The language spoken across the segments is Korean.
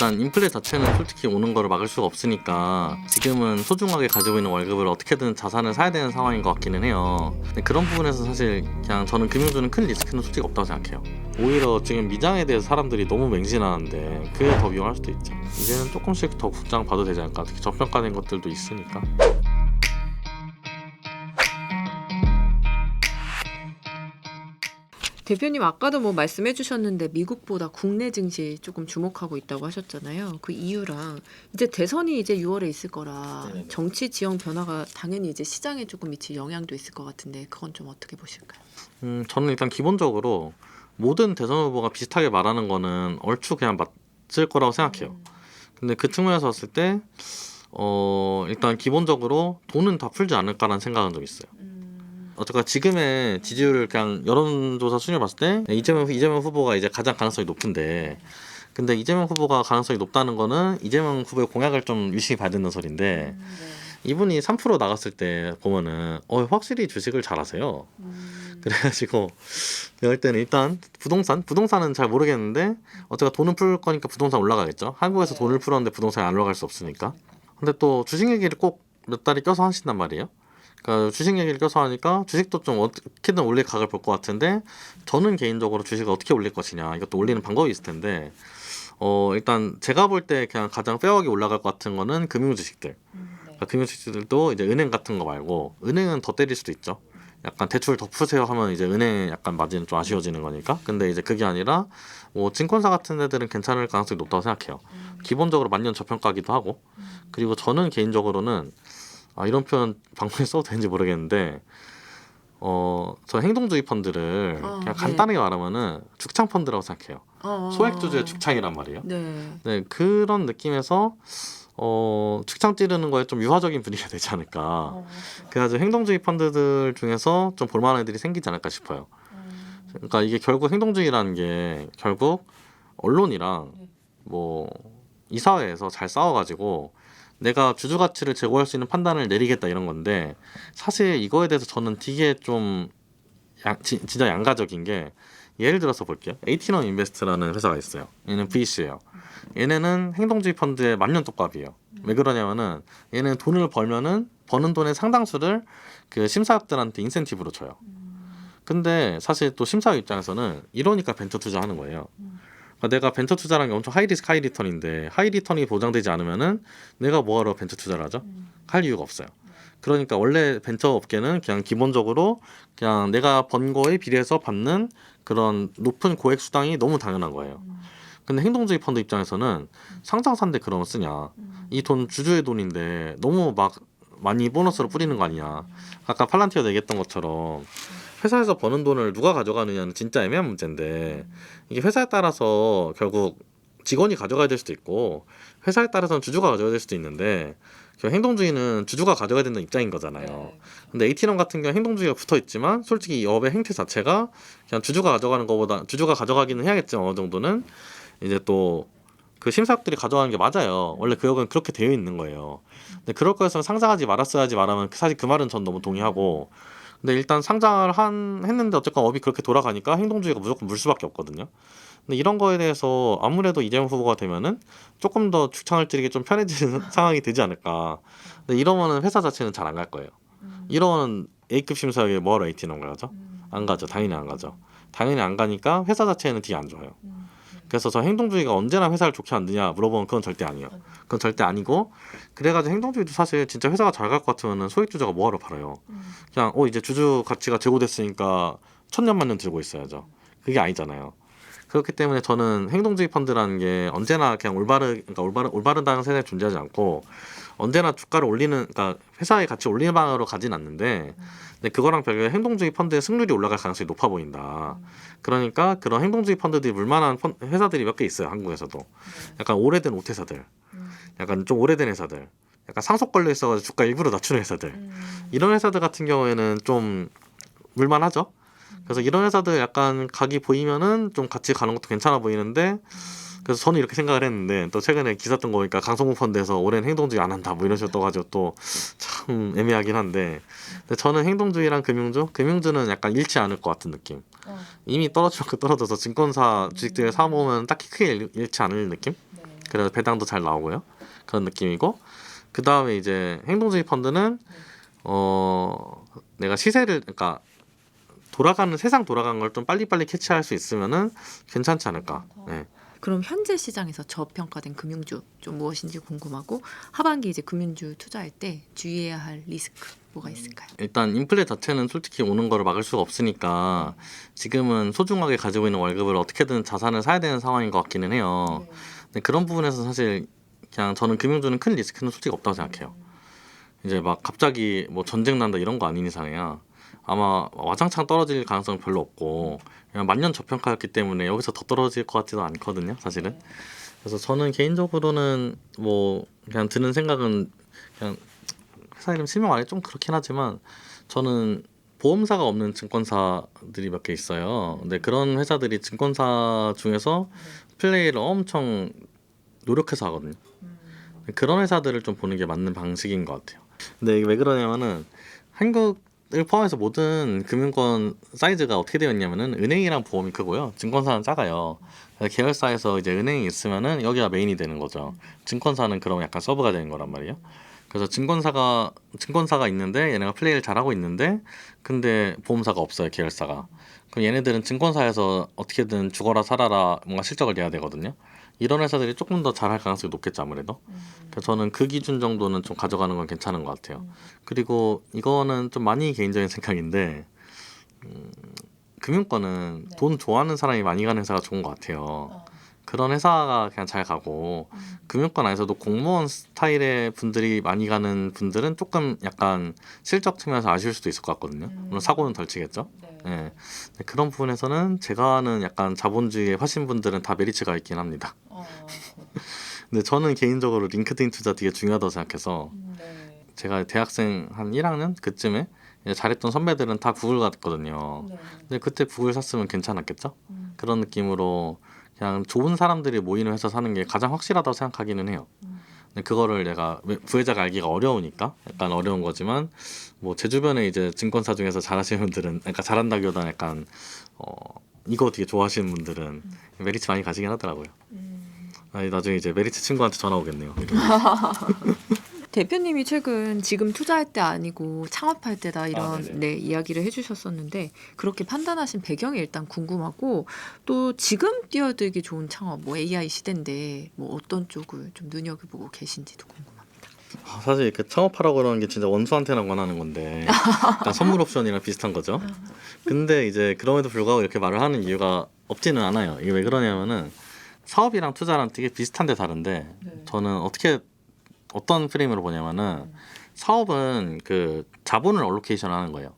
일단 인플레 자체는 솔직히 오는 거를 막을 수가 없으니까 지금은 소중하게 가지고 있는 월급을 어떻게든 자산을 사야 되는 상황인 것 같기는 해요. 근데 그런 부분에서 사실 그냥 저는 금융주는 큰 리스크는 솔직히 없다고 생각해요. 오히려 지금 미장에 대해서 사람들이 너무 맹신하는데 그게 더 위험할 수도 있죠. 이제는 조금씩 더 국장 봐도 되지 않을까. 특히 저평가된 것들도 있으니까. 대표님 아까도 뭐 말씀해 주셨는데 미국보다 국내 증시 조금 주목하고 있다고 하셨잖아요. 그 이유랑 이제 대선이 이제 6월에 있을 거라 네네네. 정치 지형 변화가 당연히 이제 시장에 조금 미칠 영향도 있을 것 같은데 그건 좀 어떻게 보실까요? 저는 일단 기본적으로 모든 대선 후보가 비슷하게 말하는 거는 얼추 그냥 맞을 거라고 생각해요. 근데 그 측면에서 봤을 때 일단 기본적으로 돈은 다 풀지 않을까라는 생각은 좀 있어요. 어쨌거나 지금의 지지율을 그냥 여론조사 순위를 봤을 때 이재명 후보가 이제 가장 가능성이 높은데, 근데 이재명 후보가 가능성이 높다는 거는 이재명 후보의 공약을 좀 유심히 봐야 된다는 소리인데, 이분이 3% 나갔을 때 보면은 확실히 주식을 잘하세요. 그래가지고 내가 할 때는 일단 부동산은 잘 모르겠는데 어쨌든 돈은 풀 거니까 부동산 올라가겠죠. 한국에서 돈을 풀었는데 부동산이 안 올라갈 수 없으니까. 근데 또 주식 얘기를 꼭 몇 달이 껴서 하신단 말이에요. 그러니까 주식 얘기를 껴서 하니까 주식도 좀 어떻게든 올릴 각을 볼 것 같은데, 저는 개인적으로 주식을 어떻게 올릴 것이냐, 이것도 올리는 방법이 있을 텐데, 일단 제가 볼 때 그냥 가장 페어하게 올라갈 것 같은 거는 금융주식들. 그러니까 금융주식들도 이제 은행 같은 거 말고, 은행은 더 때릴 수도 있죠. 약간 대출 더 푸세요 하면 이제 은행에 약간 마진은 좀 아쉬워지는 거니까. 근데 이제 그게 아니라 뭐 증권사 같은 애들은 괜찮을 가능성이 높다고 생각해요. 기본적으로 만년 저평가기도 하고. 그리고 저는 개인적으로는 이런 표현 방송에 써도 되는지 모르겠는데, 저 행동주의 펀드를 그냥 네. 간단하게 말하면은 죽창 펀드라고 생각해요. 소액주주의 죽창이란 말이에요. 네. 네, 그런 느낌에서 죽창 찌르는 거에 좀 유화적인 분위기가 되지 않을까. 그래가지고 행동주의 펀드들 중에서 좀 볼만한 애들이 생기지 않을까 싶어요. 그러니까 이게 결국 행동주의라는 게 결국 언론이랑 뭐 이사회에서 잘 싸워가지고 내가 주주 가치를 제고할 수 있는 판단을 내리겠다 이런 건데, 사실 이거에 대해서 저는 되게 좀 진짜 양가적인 게, 예를 들어서 볼게요. 에이티넘 인베스트라는 회사가 있어요. 얘는 VC예요. 얘네는 행동주의 펀드의 만년 똑값이에요. 왜 그러냐면은 얘는 돈을 벌면은 버는 돈의 상당수를 그 심사학들한테 인센티브로 줘요. 근데 사실 또 심사학 입장에서는 이러니까 벤처 투자하는 거예요. 그러니까 내가 벤처 투자라는 게 엄청 하이 리스크 하이 리턴인데, 하이 리턴이 보장되지 않으면은 내가 뭐하러 벤처 투자를 하죠? 할 이유가 없어요. 그러니까 원래 벤처 업계는 그냥 기본적으로 그냥 내가 번 거에 비례해서 받는 그런 높은 고액 수당이 너무 당연한 거예요. 근데 행동주의 펀드 입장에서는 상장사인데 그런 거 쓰냐, 이 돈 주주의 돈인데 너무 막 많이 보너스로 뿌리는 거 아니냐. 아까 팔란티어도 얘기했던 것처럼 회사에서 버는 돈을 누가 가져가느냐는 진짜 애매한 문제인데, 이게 회사에 따라서 결국 직원이 가져가야 될 수도 있고 회사에 따라서는 주주가 가져가야 될 수도 있는데, 행동주의는 주주가 가져가야 된다는 입장인 거잖아요. 근데 AT넘 같은 경우 행동주의가 붙어 있지만 솔직히 이 업의 행태 자체가 그냥 주주가 가져가는 것보다, 주주가 가져가기는 해야겠지만 어느 정도는 이제 또 그 심사학들이 가져가는 게 맞아요. 원래 그 역은 그렇게 되어 있는 거예요. 근데 그럴 거였으면 상장하지 말았어야지 말하면 사실 그 말은 전 너무 동의하고, 근데 일단 상장을 했는데 어쨌건 업이 그렇게 돌아가니까 행동주의가 무조건 물 수밖에 없거든요. 근데 이런 거에 대해서 아무래도 이재명 후보가 되면은 조금 더 죽창을 찌르기 좀 편해지는 상황이 되지 않을까. 근데 이러면은 회사 자체는 잘 안 갈 거예요. 이러면은 A급 심사역에 뭐하러 AT넘 가죠? 안 가죠. 당연히 안 가죠. 당연히 안 가니까 회사 자체는 되게 안 좋아요. 그래서 저 행동주의가 언제나 회사를 좋게 만드냐 물어보면 그건 절대 아니에요. 그건 절대 아니고, 그래가지고 행동주의도 사실 진짜 회사가 잘 갈 것 같으면 소액주주가 뭐하러 팔아요. 그냥 이제 주주 가치가 제고됐으니까 천년만년 들고 있어야죠. 그게 아니잖아요. 그렇기 때문에 저는 행동주의 펀드라는 게 언제나 그냥 올바르다는 생각이 존재하지 않고, 언제나 주가를 올리는, 그러니까 회사의 가치 올리는 방향으로 가진 않는데, 근데 그거랑 별개로 행동주의 펀드의 승률이 올라갈 가능성이 높아 보인다. 그러니까 그런 행동주의 펀드들이 물만한 회사들이 몇 개 있어요. 한국에서도 약간 오래된 오태사들, 약간 좀 오래된 회사들, 약간 상속 걸려 있어가지고 주가 일부러 낮추는 회사들, 이런 회사들 같은 경우에는 좀 물만하죠. 그래서 이런 회사들 약간 각이 보이면은 좀 같이 가는 것도 괜찮아 보이는데, 그래서 저는 이렇게 생각을 했는데 또 최근에 기사 뜬 거 보니까 강성구 펀드에서 올해는 행동주의 안 한다 뭐 이런 식으로 떠가지고 또 참 애매하긴 한데, 근데 저는 행동주의랑 금융주는 약간 잃지 않을 것 같은 느낌. 이미 떨어져서 증권사 주식들을 사모으면 딱히 크게 잃지 않을 느낌? 그래서 배당도 잘 나오고요. 그런 느낌이고, 그 다음에 이제 행동주의 펀드는 내가 시세를, 그러니까 돌아가는 세상 돌아가는 걸 좀 빨리빨리 캐치할 수 있으면은 괜찮지 않을까. 네. 그럼 현재 시장에서 저평가된 금융주 좀 무엇인지 궁금하고, 하반기 이제 금융주 투자할 때 주의해야 할 리스크 뭐가 있을까요? 일단 인플레 자체는 솔직히 오는 거를 막을 수가 없으니까 지금은 소중하게 가지고 있는 월급을 어떻게든 자산을 사야 되는 상황인 것 같기는 해요. 근데 그런 부분에서 사실 그냥 저는 금융주는 큰 리스크는 솔직히 없다고 생각해요. 이제 막 갑자기 뭐 전쟁 난다 이런 거 아닌 이상이야. 아마 와장창 떨어질 가능성은 별로 없고, 그냥 만년 저평가였기 때문에 여기서 더 떨어질 것 같지도 않거든요, 사실은. 그래서 저는 개인적으로는 뭐 그냥 드는 생각은, 그냥 회사 이름 실명 안 해 좀 그렇긴 하지만, 저는 보험사가 없는 증권사들이 몇 개 있어요. 근데 그런 회사들이 증권사 중에서 플레이를 엄청 노력해서 하거든요. 그런 회사들을 좀 보는 게 맞는 방식인 것 같아요. 근데 이게 왜 그러냐면은, 한국을 포함해서 모든 금융권 사이즈가 어떻게 되어 있냐면은 은행이랑 보험이 크고요, 증권사는 작아요. 그래서 계열사에서 이제 은행이 있으면은 여기가 메인이 되는 거죠. 증권사는 그러면 약간 서브가 되는 거란 말이에요. 그래서 증권사가 있는데 얘네가 플레이를 잘하고 있는데, 근데 보험사가 없어요, 계열사가. 그럼 얘네들은 증권사에서 어떻게든 죽어라 살아라 뭔가 실적을 내야 되거든요. 이런 회사들이 조금 더 잘할 가능성이 높겠죠, 아무래도. 그래서 저는 그 기준 정도는 좀 가져가는 건 괜찮은 것 같아요. 그리고 이거는 좀 많이 개인적인 생각인데, 금융권은 돈 좋아하는 사람이 많이 가는 회사가 좋은 것 같아요. 그런 회사가 그냥 잘 가고, 금융권 안에서도 공무원 스타일의 분들이 많이 가는 분들은 조금 약간 실적 측면에서 아쉬울 수도 있을 것 같거든요. 물론 사고는 덜 치겠죠. 네. 그런 부분에서는 제가 아는 약간 자본주의의 화신분들은 다 메리츠가 있긴 합니다. 근데 저는 개인적으로 링크드인 투자 되게 중요하다고 생각해서, 제가 대학생 한 1학년 그쯤에 이제 잘했던 선배들은 다 구글 갔거든요. 근데 그때 구글 샀으면 괜찮았겠죠? 그런 느낌으로 그냥 좋은 사람들이 모이는 회사 사는 게 가장 확실하다고 생각하기는 해요. 근데 그거를 내가 부회자가 알기가 어려우니까 약간 어려운 거지만, 뭐 제 주변에 이제 증권사 중에서 잘하시는 분들은, 그러니까 잘한다기보다는 약간 이거 되게 좋아하시는 분들은 메리츠 많이 가시긴 하더라고요. 아니, 나중에 이제 메리츠 친구한테 전화 오겠네요. 대표님이 최근 지금 투자할 때 아니고 창업할 때다 이런 네네. 이야기를 해주셨었는데, 그렇게 판단하신 배경이 일단 궁금하고, 또 지금 뛰어들기 좋은 창업, 뭐 AI 시대인데 뭐 어떤 쪽을 좀 눈여겨보고 계신지도 궁금합니다. 사실 이렇게 창업하라고 그러는 게 진짜 원수한테나 권하는 건데, 약간 선물 옵션이랑 비슷한 거죠. 근데 이제 그럼에도 불구하고 이렇게 말을 하는 이유가 없지는 않아요. 이게 왜 그러냐면은, 사업이랑 투자랑 되게 비슷한데 다른데, 저는 어떤 프레임으로 보냐면은, 사업은 그 자본을 얼로케이션 하는 거예요.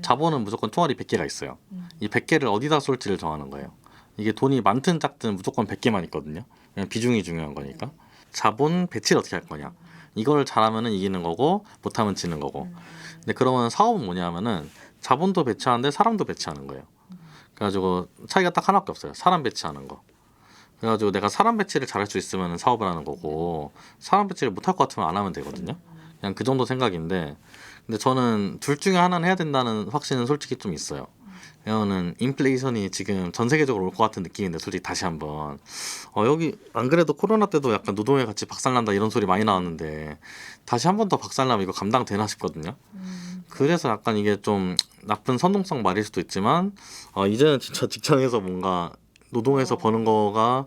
자본은 무조건 총알이 100개가 있어요. 이 100개를 어디다 쏠지를 정하는 거예요. 이게 돈이 많든 작든 무조건 100개만 있거든요. 그냥 비중이 중요한 거니까. 자본 배치를 어떻게 할 거냐. 이걸 잘하면은 이기는 거고, 못하면 지는 거고. 근데 그러면 사업은 뭐냐면은, 자본도 배치하는데 사람도 배치하는 거예요. 그래가지고 차이가 딱 하나밖에 없어요. 사람 배치하는 거. 그래가지고 내가 사람 배치를 잘할 수 있으면 사업을 하는 거고, 사람 배치를 못할 것 같으면 안 하면 되거든요. 그냥 그 정도 생각인데, 근데 저는 둘 중에 하나는 해야 된다는 확신은 솔직히 좀 있어요. 왜냐면은 인플레이션이 지금 전 세계적으로 올 것 같은 느낌인데, 솔직히 다시 한번 여기 안 그래도 코로나 때도 약간 노동에 같이 박살난다 이런 소리 많이 나왔는데, 다시 한 번 더 박살나면 이거 감당되나 싶거든요. 그래서 약간 이게 좀 나쁜 선동성 말일 수도 있지만, 이제는 진짜 직장에서 뭔가 노동에서 버는 거가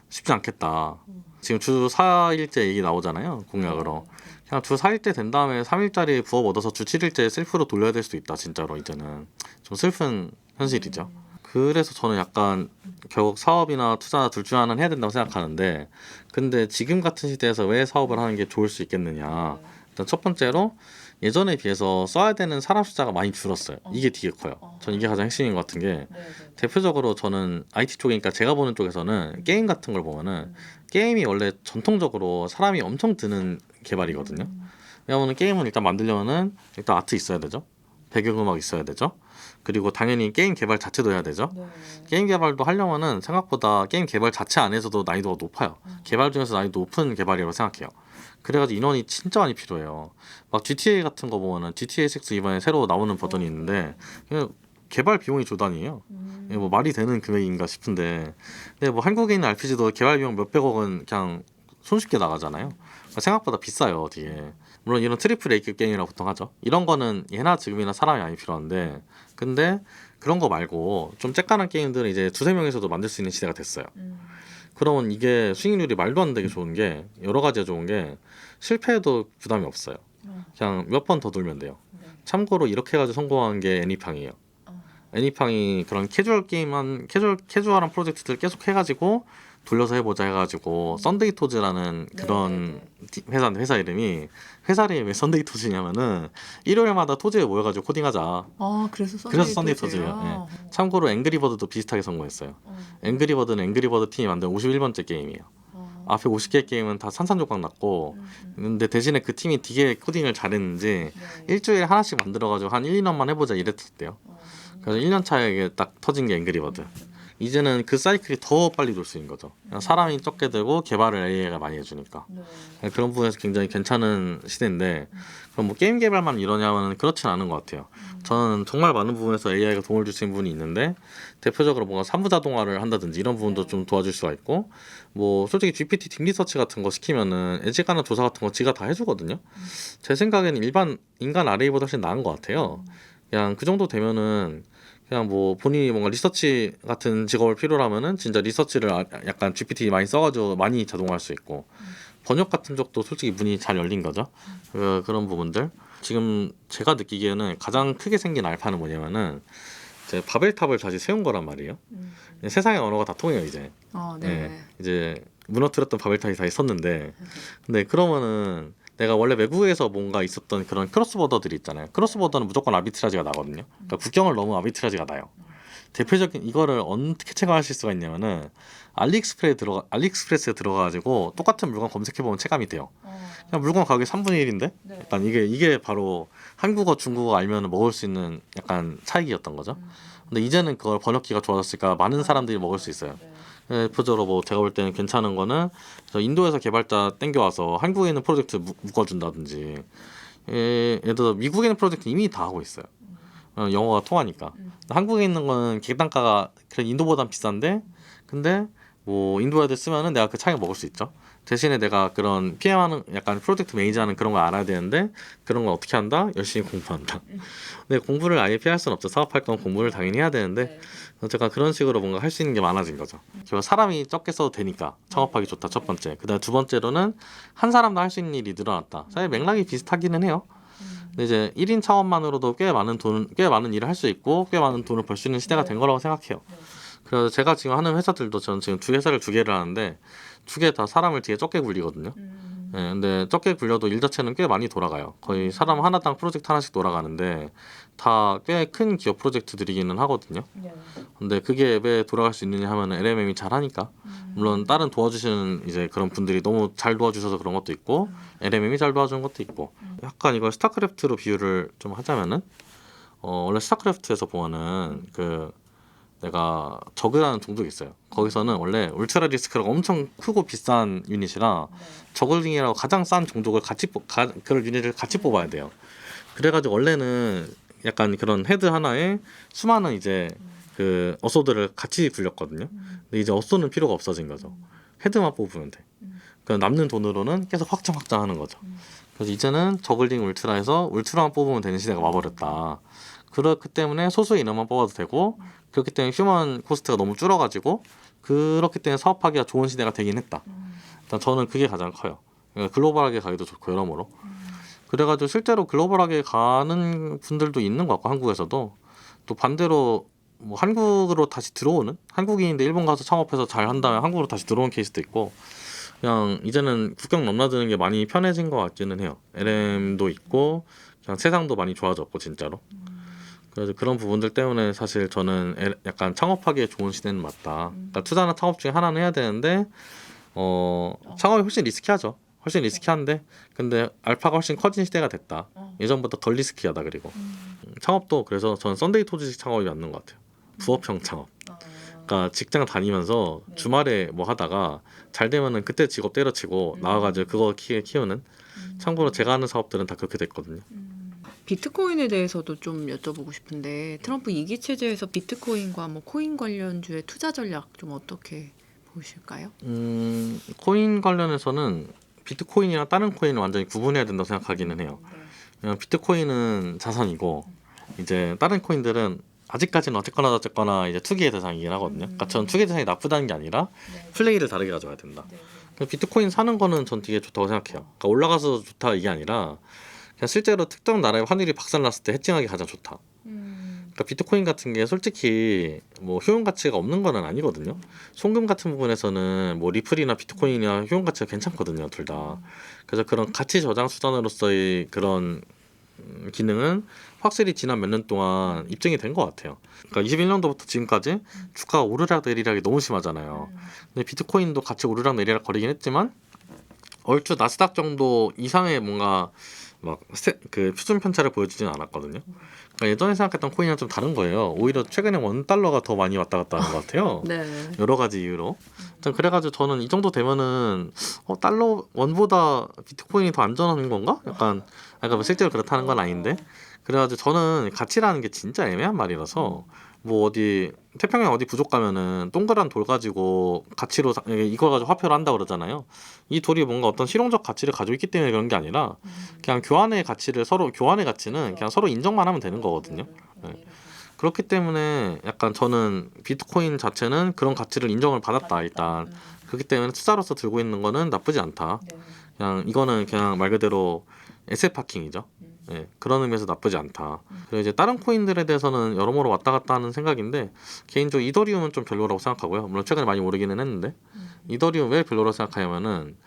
쉽지 않겠다. 지금 주 4일째 얘기 나오잖아요, 공약으로. 그냥 주 4일째 된 다음에 3일짜리 부업 얻어서 주 7일째 셀프로 돌려야 될 수도 있다, 진짜로. 이제는 좀 슬픈 현실이죠. 그래서 저는 약간 결국 사업이나 투자 둘 중 하나는 해야 된다고 생각하는데, 근데 지금 같은 시대에서 왜 사업을 하는 게 좋을 수 있겠느냐. 일단 첫 번째로, 예전에 비해서 써야 되는 사람 숫자가 많이 줄었어요. 이게 되게 커요. 전 이게 가장 핵심인 것 같은 게, 대표적으로 저는 IT 쪽이니까 제가 보는 쪽에서는 게임 같은 걸 보면은, 게임이 원래 전통적으로 사람이 엄청 드는 개발이거든요. 왜냐하면 게임은 일단 만들려면은 일단 아트 있어야 되죠. 배경음악 있어야 되죠. 그리고 당연히 게임 개발 자체도 해야 되죠. 게임 개발도 하려면은 생각보다 게임 개발 자체 안에서도 난이도가 높아요. 개발 중에서 난이도 높은 개발이라고 생각해요. 그래가지고 인원이 진짜 많이 필요해요. 막 GTA 같은 거 보면은 GTA 6 이번에 새로 나오는 버전이 있는데, 그냥 개발 비용이 조단이에요. 뭐 말이 되는 금액인가 싶은데, 근데 뭐 한국에 있는 RPG도 개발 비용 몇백억은 그냥 손쉽게 나가잖아요. 그러니까 생각보다 비싸요, 되게. 물론 이런 트리플 A급 게임이라고 보통 하죠. 이런 거는 예나 지금이나 사람이 많이 필요한데, 근데 그런 거 말고 좀 쬐깐한 게임들은 이제 두세 명에서도 만들 수 있는 시대가 됐어요. 그러면 이게 수익률이 말도 안 되게 좋은 게, 여러 가지가 좋은 게 실패해도 부담이 없어요. 그냥 몇 번 더 돌면 돼요. 참고로 이렇게 해가지고 성공한 게 애니팡이에요. 애니팡이 그런 캐주얼한 프로젝트들 계속 해가지고 돌려서 해보자 해가지고 썬데이 토즈라는 그런 회사 이름이, 회사 이름이 왜 썬데이 토즈냐면은 일요일마다 토즈에 모여가지고 코딩하자. 그래서 썬데이 토즈예요. 참고로 앵그리버드도 비슷하게 성공했어요. 앵그리버드는 앵그리버드 팀이 만든 51번째 게임이에요. 앞에 50개 게임은 다 산산조각 났고, 근데 대신에 그 팀이 되게 코딩을 잘했는지 일주일에 하나씩 만들어가지고 한 1, 2년만 해보자 이랬대요. 그래서 1년 차에 이게 딱 터진 게 앵그리버드. 이제는 그 사이클이 더 빨리 돌 수 있는 거죠. 사람이 적게 되고 개발을 AI가 많이 해주니까. 그런 부분에서 굉장히 괜찮은 시대인데, 그럼 뭐 게임 개발만 이러냐면 그렇진 않은 것 같아요. 저는 정말 많은 부분에서 AI가 도움을 줄 수 있는 부분이 있는데, 대표적으로 뭔가 산부자동화를 한다든지 이런 부분도 좀 도와줄 수가 있고, 뭐 솔직히 GPT 딥리서치 같은 거 시키면은 애지간한 조사 같은 거 지가 다 해주거든요. 제 생각에는 일반 인간 RA보다 훨씬 나은 것 같아요. 그냥 그 정도 되면은 그냥 뭐 본인이 뭔가 리서치 같은 직업을 필요로 하면은 진짜 리서치를 약간 GPT 많이 써가지고 많이 자동화할 수 있고, 번역 같은 쪽도 솔직히 문이 잘 열린 거죠. 그런 부분들. 지금 제가 느끼기에는 가장 크게 생긴 알파는 뭐냐면은 이제 바벨탑을 다시 세운 거란 말이에요. 세상의 언어가 다 통해요 이제. 이제 무너뜨렸던 바벨탑이 다시 섰는데, 근데 그러면은 내가 원래 외국에서 뭔가 있었던 그런 크로스보더들이 있잖아요. 크로스보더는 무조건 아비트라지가 나거든요. 그러니까 국경을 넘으면 아비트라지가 나요. 대표적인 이거를 어떻게 체감하실 수가 있냐면은 알리익스프레스에 들어가가지고 똑같은 물건 검색해보면 체감이 돼요. 그냥 물건 가격이 3분의 1인데 약간 이게 바로 한국어 중국어 알면 먹을 수 있는 약간 차이였던 거죠. 근데 이제는 그걸 번역기가 좋아졌으니까 많은 사람들이 먹을 수 있어요. 대표적으로 뭐 제가 볼 때는 괜찮은 거는 인도에서 개발자 땡겨와서 한국에 있는 프로젝트 묶어준다든지, 예를 들어 미국에 있는 프로젝트 이미 다 하고 있어요. 영어가 통하니까. 한국에 있는 거는 객단가가 그래 인도보단 비싼데, 근데 뭐 인도 애들 쓰면은 내가 그 차이 먹을 수 있죠. 대신에 내가 그런 PM하는 약간 프로젝트 매니저하는 그런 걸 알아야 되는데, 그런 걸 어떻게 한다? 열심히 공부한다. 근데 공부를 아예 피할 수는 없죠. 사업할 건 공부를 당연히 해야 되는데, 제가 그런 식으로 뭔가 할 수 있는 게 많아진 거죠. 사람이 적게 써도 되니까 창업하기 좋다, 첫 번째. 그다음 두 번째로는 한 사람도 할 수 있는 일이 늘어났다. 사실 맥락이 비슷하기는 해요. 근데 이제 1인 창업만으로도 꽤 많은 일을 할 수 있고 꽤 많은 돈을 벌 수 있는 시대가 된 거라고 생각해요. 그래서 제가 지금 하는 회사들도, 저는 지금 회사를 두 개를 하는데 두 개 다 사람을 되게 적게 굴리거든요. 근데 적게 굴려도 일 자체는 꽤 많이 돌아가요. 거의 사람 하나당 프로젝트 하나씩 돌아가는데 다 꽤 큰 기업 프로젝트들이기는 하거든요. 근데 그게 왜 돌아갈 수 있느냐 하면 LMM이 잘하니까. 물론 다른 도와주시는 이제 그런 분들이 너무 잘 도와주셔서 그런 것도 있고, LMM이 잘 도와주는 것도 있고. 약간 이걸 스타크래프트로 비유를 좀 하자면은, 원래 스타크래프트에서 보면은 내가 저그라는 종족이 있어요. 거기서는 원래 울트라 리스크가 엄청 크고 비싼 유닛이라 저글링이라고 가장 싼 종족을 그런 유닛을 같이 뽑아야 돼요. 그래가지고 원래는 약간 그런 헤드 하나에 수많은 이제 그 어소들을 같이 굴렸거든요. 근데 이제 어소는 필요가 없어진 거죠. 헤드만 뽑으면 돼. 그러니까 남는 돈으로는 계속 확장하는 거죠. 그래서 이제는 저글링 울트라에서 울트라만 뽑으면 되는 시대가 와버렸다. 그렇기 때문에 소수의 인원만 뽑아도 되고, 그렇기 때문에 휴먼 코스트가 너무 줄어가지고, 그렇기 때문에 사업하기가 좋은 시대가 되긴 했다. 일단 저는 그게 가장 커요. 그러니까 글로벌하게 가기도 좋고 여러모로. 그래가지고 실제로 글로벌하게 가는 분들도 있는 것 같고, 한국에서도. 또 반대로 뭐 한국으로 다시 들어오는, 한국인인데 일본 가서 창업해서 잘 한 다음에 한국으로 다시 들어온 케이스도 있고, 그냥 이제는 국경 넘나드는 게 많이 편해진 것 같기는 해요. LM도 있고 그냥 세상도 많이 좋아졌고 진짜로. 그래서 그런 부분들 때문에 사실 저는 약간 창업하기에 좋은 시대는 맞다. 그러니까 투자나 창업 중에 하나는 해야 되는데, 창업이 훨씬 리스키하죠. 훨씬 리스키한데, 근데 알파가 훨씬 커진 시대가 됐다. 예전보다 덜 리스키하다. 그리고 창업도 그래서 저는 썬데이 토지식 창업이 맞는 것 같아요. 부업형 창업. 그러니까 직장 다니면서 주말에 뭐 하다가 잘 되면은 그때 직업 때려치고 나와가지고 그거 키우는. 참고로 제가 하는 사업들은 다 그렇게 됐거든요. 비트코인에 대해서도 좀 여쭤보고 싶은데 트럼프 2기 체제에서 비트코인과 뭐 코인 관련주의 투자 전략 좀 어떻게 보실까요? 코인 관련해서는 비트코인이랑 다른 코인을 완전히 구분해야 된다고 생각하기는 해요. 왜냐면 비트코인은 자산이고 이제 다른 코인들은 아직까지는 어쨌거나 이제 투기의 대상이긴 하거든요. 그러니까 전 투기 대상이 나쁘다는 게 아니라 플레이를 다르게 가져가야 된다. 비트코인 사는 거는 전 되게 좋다고 생각해요. 그러니까 올라가서 좋다 이게 아니라 그냥 실제로 특정 나라의 환율이 박살났을 때 해칭하기 가장 좋다. 그러니까 비트코인 같은 게 솔직히 뭐 효용 가치가 없는 건 아니거든요. 송금 같은 부분에서는 뭐 리플이나 비트코인이나 효용 가치가 괜찮거든요, 둘 다. 그래서 그런 가치 저장 수단으로서의 그런 기능은 확실히 지난 몇 년 동안 입증이 된 것 같아요. 그러니까 21년도부터 지금까지 주가가 오르락 내리락이 너무 심하잖아요. 근데 비트코인도 같이 오르락 내리락 거리긴 했지만 얼추 나스닥 정도 이상의 뭔가 그 표준 편차를 보여주지는 않았거든요. 그러니까 예전에 생각했던 코인이랑 좀 다른 거예요. 오히려 최근에 $1가 더 많이 왔다 갔다 하는 것 같아요. 네. 여러 가지 이유로. 그래가지고 저는 이 정도 되면은 달러 원보다 비트코인이 더 안전한 건가? 약간 뭐 실제로 그렇다는 건 아닌데. 그래가지고 저는 가치라는 게 진짜 애매한 말이라서 뭐 어디 태평양 어디 부족 가면은 동그란 돌 가지고 가치로 이걸 가지고 화폐를 한다 그러잖아요. 이 돌이 뭔가 어떤 실용적 가치를 가지고 있기 때문에 그런 게 아니라 그냥 교환의 가치는 그냥 서로 인정만 하면 되는 거거든요. 네. 그렇기 때문에 약간 저는 비트코인 자체는 그런 가치를 인정을 받았다 일단. 그렇기 때문에 투자로서 들고 있는 거는 나쁘지 않다. 그냥 이거는 그냥 말 그대로 에셋 파킹이죠. 네, 그런 의미에서 나쁘지 않다. 그리고 이제 다른 코인들에 대해서는 여러모로 왔다 갔다 하는 생각인데 개인적으로 이더리움은 좀 별로라고 생각하고요. 물론 최근에 많이 오르기는 했는데 이더리움 왜 별로라고 생각하냐면은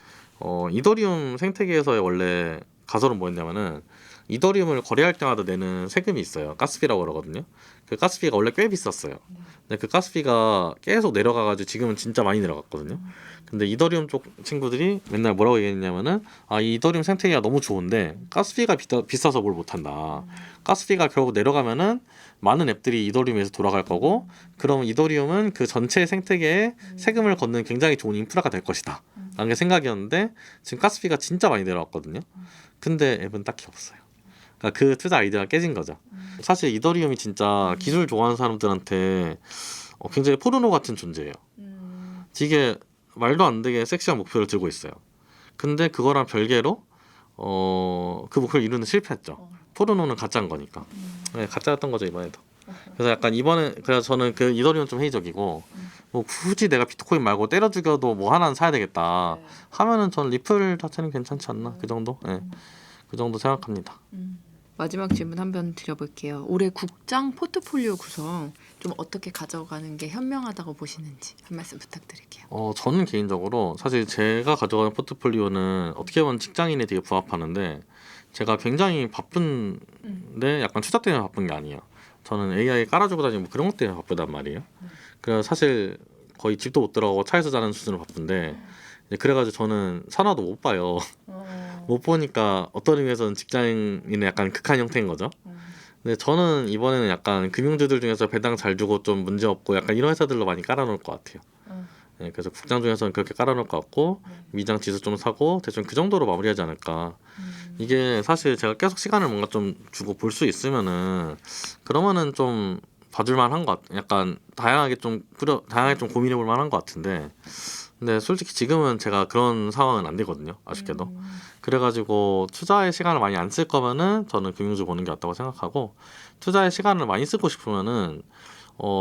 이더리움 생태계에서의 원래 가설은 뭐였냐면은 이더리움을 거래할 때마다 내는 세금이 있어요. 가스비라고 그러거든요. 그 가스비가 원래 꽤 비쌌어요. 근데 그 가스비가 계속 내려가가지고 지금은 진짜 많이 내려갔거든요. 근데 이더리움 쪽 친구들이 맨날 뭐라고 얘기했냐면은 이 이더리움 생태계가 너무 좋은데 가스비가 비싸서 뭘 못한다. 가스비가 결국 내려가면은 많은 앱들이 이더리움에서 돌아갈 거고 그럼 이더리움은 그 전체 생태계에 세금을 걷는 굉장히 좋은 인프라가 될 것이다 라는 게 생각이었는데 지금 가스비가 진짜 많이 내려왔거든요. 근데 앱은 딱히 없어요. 그러니까 그 투자 아이디어가 깨진 거죠. 사실 이더리움이 진짜 기술 좋아하는 사람들한테 굉장히 포르노 같은 존재예요. 되게 말도 안 되게 섹시한 목표를 들고 있어요. 근데 그거랑 별개로 그 목표를 이루는 실패했죠. 포르노는 가짜인 거니까. 네, 가짜였던 거죠 이번에도. 그래서 약간 그래서 저는 그 이더리움 좀 회의적이고 뭐 굳이 내가 비트코인 말고 때려 죽여도 뭐 하나는 사야 되겠다 하면은 전 리플 자체는 괜찮지 않나 그 정도. 네, 그 정도 생각합니다. 마지막 질문 한번 드려볼게요. 올해 국장 포트폴리오 구성 좀 어떻게 가져가는 게 현명하다고 보시는지 한 말씀 부탁드릴게요. 저는 개인적으로 사실 제가 가져가는 포트폴리오는 어떻게 보면 직장인에 되게 부합하는데 제가 굉장히 바쁜데 약간 투자 때문에 바쁜 게 아니에요. 저는 AI 깔아주고 다니고 뭐 그런 것 때문에 바쁘단 말이에요. 그래서 사실 거의 집도 못 들어가고 차에서 자는 수준으로 바쁜데 그래가지고 저는 산화도 못 봐요. 못 보니까 어떤 의미에서는 직장인의 약간 극한 형태인 거죠. 근데 저는 이번에는 약간 금융주들 중에서 배당 잘 주고 좀 문제 없고 약간 이런 회사들로 많이 깔아놓을 것 같아요. 네, 그래서 국장 중에서는 그렇게 깔아놓을 것 같고 미장 지수 좀 사고 대충 그 정도로 마무리하지 않을까. 이게 사실 제가 계속 시간을 뭔가 좀 주고 볼 수 있으면은 그러면은 좀 봐줄만한 것 같. 약간 다양하게 좀 고민해볼 만한 것 같은데. 근데 솔직히 지금은 제가 그런 상황은 안 되거든요. 아쉽게도. 그래가지고 투자의 시간을 많이 안 쓸 거면은 저는 금융주 보는 게 맞다고 생각하고 투자의 시간을 많이 쓰고 싶으면은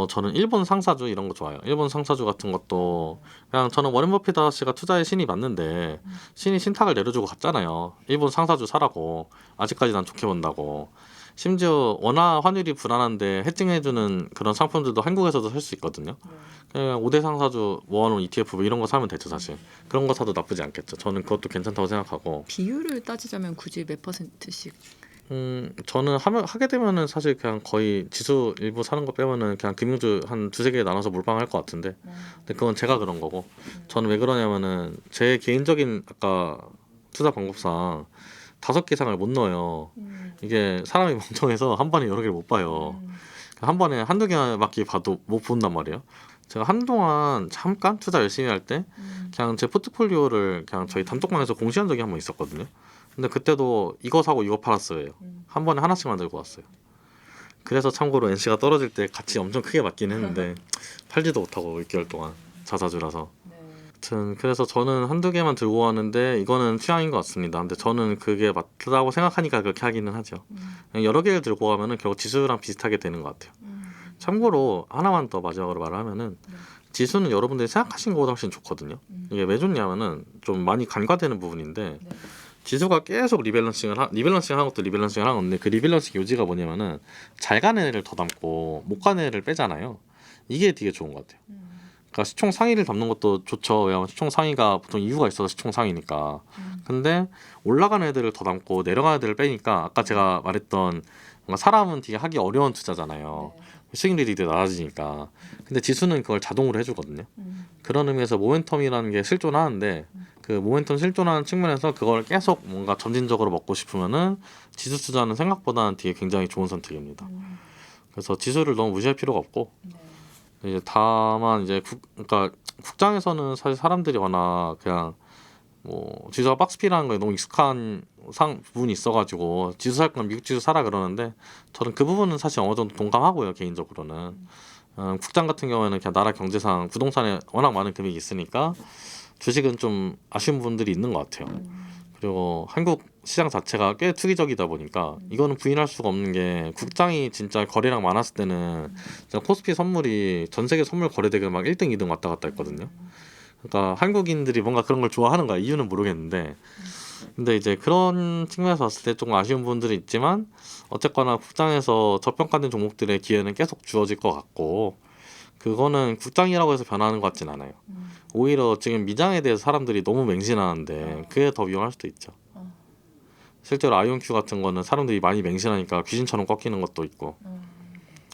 저는 일본 상사주 이런 거 좋아요. 일본 상사주 같은 것도 그냥 저는 워렌 버핏 아저씨가 투자의 신이 맞는데 신이 신탁을 내려주고 갔잖아요. 일본 상사주 사라고. 아직까지 난 좋게 본다고. 심지어 원화 환율이 불안한데 해칭해주는 그런 상품들도 한국에서도 살 수 있거든요. 그냥 5대 상사주 모아놓은 ETF 뭐 이런 거 사면 되죠 사실. 그런 거 사도 나쁘지 않겠죠. 저는 그것도 괜찮다고 생각하고. 비율을 따지자면 굳이 몇 %씩? 저는 하게 되면은 사실 그냥 거의 지수 일부 사는 거 빼면은 그냥 금융주 한 두세 개 나눠서 몰빵할 것 같은데. 근데 그건 제가 그런 거고. 저는 왜 그러냐면은 제 개인적인 아까 투자 방법상 5개 이상을 못 넣어요. 이게 사람이 멍청해서 한 번에 여러 개를 못 봐요. 한 번에 한두 개밖에 봐도 못 본단 말이에요. 제가 한동안 잠깐 투자 열심히 할 때 그냥 제 포트폴리오를 그냥 저희 단톡방에서 공시한 적이 한 번 있었거든요. 근데 그때도 이거 사고 이거 팔았어요. 한 번에 하나씩만 들고 왔어요. 그래서 참고로 NC가 떨어질 때 같이 엄청 크게 맞긴 했는데 팔지도 못하고 6개월 동안 자사주라서. 아무튼 그래서 저는 한두 개만 들고 왔는데 이거는 취향인 것 같습니다. 근데 저는 그게 맞다고 생각하니까 그렇게 하기는 하죠. 여러 개를 들고 가면은 결국 지수랑 비슷하게 되는 것 같아요. 참고로 하나만 더 마지막으로 말을 하면은 지수는 여러분들이 생각하신 것보다 훨씬 좋거든요. 이게 왜 좋냐면은 좀 많이 간과되는 부분인데 지수가 계속 리밸런싱을 하는 것도 리밸런싱을 하는 건데 그 리밸런싱 요지가 뭐냐면은 잘 가는 애를 더 담고 못 가는 애를 빼잖아요. 이게 되게 좋은 것 같아요. 그러니까 시총 상위를 담는 것도 좋죠. 왜냐하면 시총 상위가 보통 이유가 있어서 시총 상위니까. 근데 올라가는 애들을 더 담고 내려가는 애들을 빼니까 아까 제가 말했던 뭔가 사람은 되게 하기 어려운 투자잖아요. 수익률이 되게 낮아지니까. 근데 지수는 그걸 자동으로 해주거든요. 그런 의미에서 모멘텀이라는 게 실존하는데 그 모멘텀 실존하는 측면에서 그걸 계속 뭔가 점진적으로 먹고 싶으면은 지수 투자는 생각보다는 되게 굉장히 좋은 선택입니다. 그래서 지수를 너무 무시할 필요가 없고 이제 다만 이제 그러니까 국장에서는 사실 사람들이 워낙 그냥 뭐 지수가 박스피라는 거에 너무 익숙한 부분이 있어가지고 지수 살 거면 미국 지수 사라 그러는데 저는 그 부분은 사실 어느 정도 동감하고요 개인적으로는. 국장 같은 경우에는 그냥 나라 경제상 부동산에 워낙 많은 금액이 있으니까 주식은 좀 아쉬운 부분들이 있는 것 같아요. 그리고 한국 시장 자체가 꽤 투기적이다 보니까 이거는 부인할 수가 없는 게 국장이 진짜 거래량 많았을 때는 진짜 코스피 선물이 전 세계 선물 거래대금 막 1등, 2등 왔다 갔다 했거든요. 그러니까 한국인들이 뭔가 그런 걸 좋아하는 거야. 이유는 모르겠는데 근데 이제 그런 측면에서 봤을 때 조금 아쉬운 부분들이 있지만 어쨌거나 국장에서 저평가된 종목들의 기회는 계속 주어질 것 같고 그거는 국장이라고 해서 변하는 것 같진 않아요. 오히려 지금 미장에 대해서 사람들이 너무 맹신하는데 그게 더 위험할 수도 있죠. 실제로 아이온큐 같은 거는 사람들이 많이 맹신하니까 귀신처럼 꺾이는 것도 있고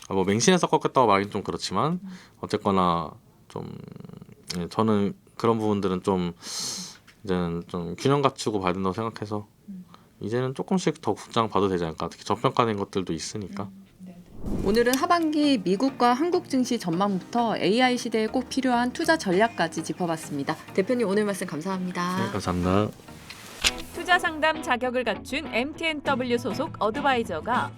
뭐 맹신해서 꺾였다고 말하긴 좀 그렇지만 어쨌거나 좀 저는 그런 부분들은 좀 이제는 좀 균형 갖추고 봐야 된다고 생각해서 이제는 조금씩 더 국장 봐도 되지 않을까. 특히 저평가된 것들도 있으니까. 오늘은 하반기 미국과 한국 증시 전망부터 AI 시대에 꼭 필요한 투자 전략까지 짚어봤습니다. 대표님 오늘 말씀 감사합니다. 네, 감사합니다. 투자 상담 자격을 갖춘 MTNW 소속 어드바이저가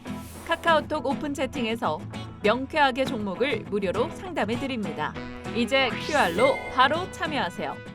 카카오톡 오픈 채팅에서 명쾌하게 종목을 무료로 상담해 드립니다. 이제 QR로 바로 참여하세요.